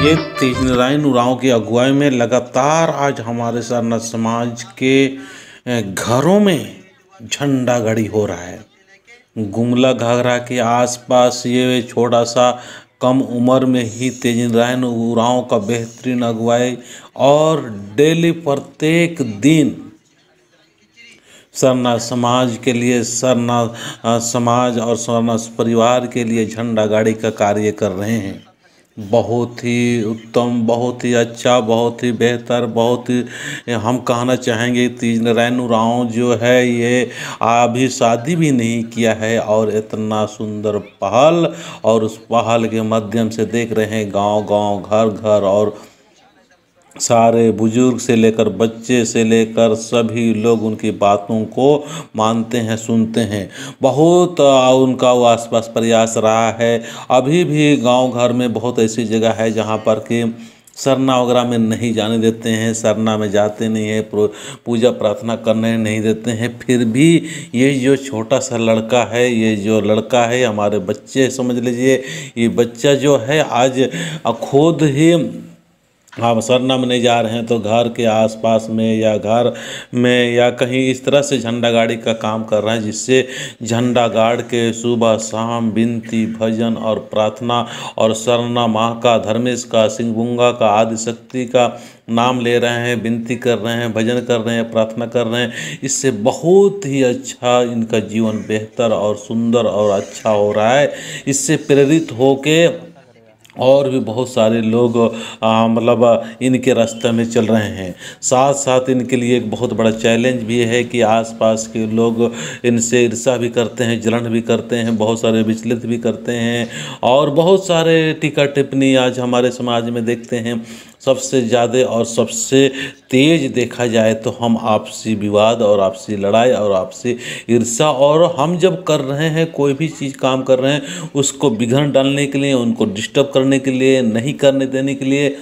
ये तेज नारायण उरांव की अगुवाई में लगातार आज हमारे सरना समाज के घरों में झंडा गाड़ी हो रहा है। गुमला घाघरा के आसपास ये छोटा सा कम उम्र में ही तेज नारायण उरांव का बेहतरीन अगुवाई और डेली प्रत्येक दिन सरना समाज के लिए सरना समाज और सरना परिवार के लिए झंडा गाड़ी का कार्य कर रहे हैं। बहुत ही उत्तम, बहुत ही अच्छा, बहुत ही बेहतर, बहुत ही हम कहना चाहेंगे तेज नारायण उरांव जो है ये अभी शादी भी नहीं किया है और इतना सुंदर पहल और उस पहल के माध्यम से देख रहे हैं गांव-गांव, घर-घर और सारे बुजुर्ग से लेकर बच्चे से लेकर सभी लोग उनकी बातों को मानते हैं, सुनते हैं। बहुत उनका वो आसपास प्रयास रहा है। अभी भी गांव घर में बहुत ऐसी जगह है जहां पर कि सरना वगैरह में नहीं जाने देते हैं, सरना में जाते नहीं है, पूजा प्रार्थना करने नहीं देते हैं। फिर भी ये जो छोटा सा लड़का है, ये जो लड़का है हमारे बच्चे समझ लीजिए, ये बच्चा जो है आज खुद ही आप सरना में नहीं जा रहे हैं तो घर के आसपास में या घर में या कहीं इस तरह से झंडा गाड़ी का काम कर रहे हैं, जिससे झंडा गाड़ के सुबह शाम विनती भजन और प्रार्थना और सरना माँ का, धर्मेश का, सिंहबुंगा का, आदिशक्ति का नाम ले रहे हैं, विनती कर रहे हैं, भजन कर रहे हैं, प्रार्थना कर रहे हैं। इससे बहुत ही अच्छा इनका जीवन बेहतर और सुंदर और अच्छा हो रहा है। इससे प्रेरित होके और भी बहुत सारे लोग मतलब इनके रास्ते में चल रहे हैं। साथ साथ इनके लिए एक बहुत बड़ा चैलेंज भी है कि आसपास के लोग इनसे ईर्ष्या भी करते हैं, जलन भी करते हैं, बहुत सारे विचलित भी करते हैं और बहुत सारे टीका टिप्पणी आज हमारे समाज में देखते हैं। सबसे ज़्यादा और सबसे तेज देखा जाए तो हम आपसी विवाद और आपसी लड़ाई और आपसी ईर्ष्या, और हम जब कर रहे हैं कोई भी चीज़ काम कर रहे हैं उसको बिघड़ डालने के लिए, उनको डिस्टर्ब करने के लिए, नहीं करने देने के लिए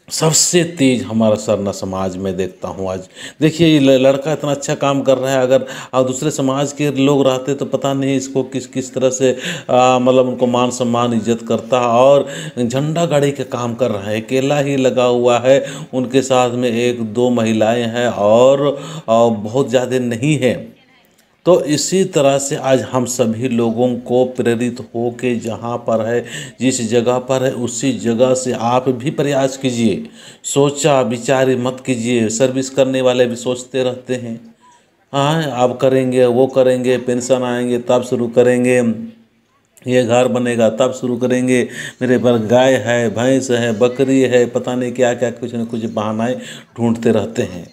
सबसे तेज हमारा सरना समाज में देखता हूँ। आज देखिए ये लड़का इतना अच्छा काम कर रहा है, अगर दूसरे समाज के लोग रहते तो पता नहीं इसको किस किस तरह से मतलब उनको मान सम्मान इज्जत करता है। और झंडा गाड़ी का काम कर रहा है, अकेला ही लगा हुआ है, उनके साथ में एक दो महिलाएं हैं और बहुत ज़्यादा नहीं है। तो इसी तरह से आज हम सभी लोगों को प्रेरित हो के जहाँ पर है, जिस जगह पर है, उसी जगह से आप भी प्रयास कीजिए। सोचा विचार मत कीजिए। सर्विस करने वाले भी सोचते रहते हैं, हाँ अब करेंगे, वो करेंगे, पेंशन आएंगे तब शुरू करेंगे, ये घर बनेगा तब शुरू करेंगे, मेरे पर गाय है, भैंस है, बकरी है, पता नहीं क्या क्या कुछ न कुछ बहानाएं ढूंढते रहते हैं।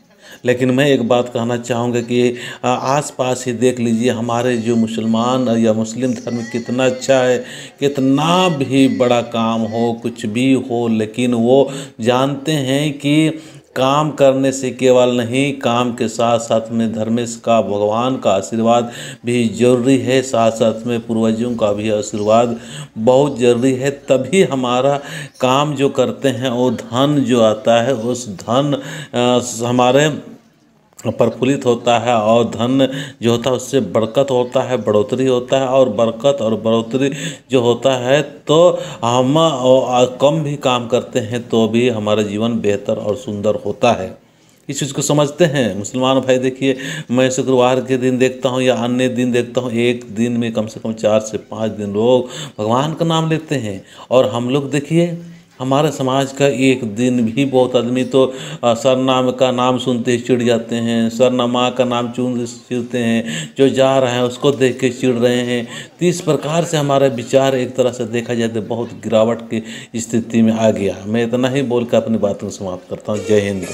लेकिन मैं एक बात कहना चाहूँगा कि आसपास ही देख लीजिए हमारे जो मुसलमान या मुस्लिम धर्म कितना अच्छा है, कितना भी बड़ा काम हो, कुछ भी हो, लेकिन वो जानते हैं कि काम करने से केवल नहीं, काम के साथ साथ में धर्मेश का, भगवान का आशीर्वाद भी जरूरी है, साथ साथ में पूर्वजों का भी आशीर्वाद बहुत ज़रूरी है। तभी हमारा काम जो करते हैं वो धन जो आता है उस धन हमारे प्रफुल्लित होता है, और धन जो होता है उससे बरकत होता है, बढ़ोतरी होता है, और बरकत और बढ़ोतरी जो होता है तो हम कम भी काम करते हैं तो भी हमारा जीवन बेहतर और सुंदर होता है। इस चीज़ को समझते हैं मुसलमान भाई। देखिए मैं शुक्रवार के दिन देखता हूँ या अन्य दिन देखता हूँ, एक दिन में कम से कम 4 से 5 दिन लोग भगवान का नाम लेते हैं। और हम लोग देखिए हमारे समाज का एक दिन भी बहुत आदमी तो सरनाम का नाम सुनते ही चिढ़ जाते हैं, सरना माँ का नाम चिढ़ते हैं, जो जा रहे हैं उसको देख के चिढ़ रहे हैं। तो इस प्रकार से हमारा विचार एक तरह से देखा जाए तो बहुत गिरावट की स्थिति में आ गया। मैं इतना ही बोल कर अपनी बातों को समाप्त करता हूँ। जय हिंद।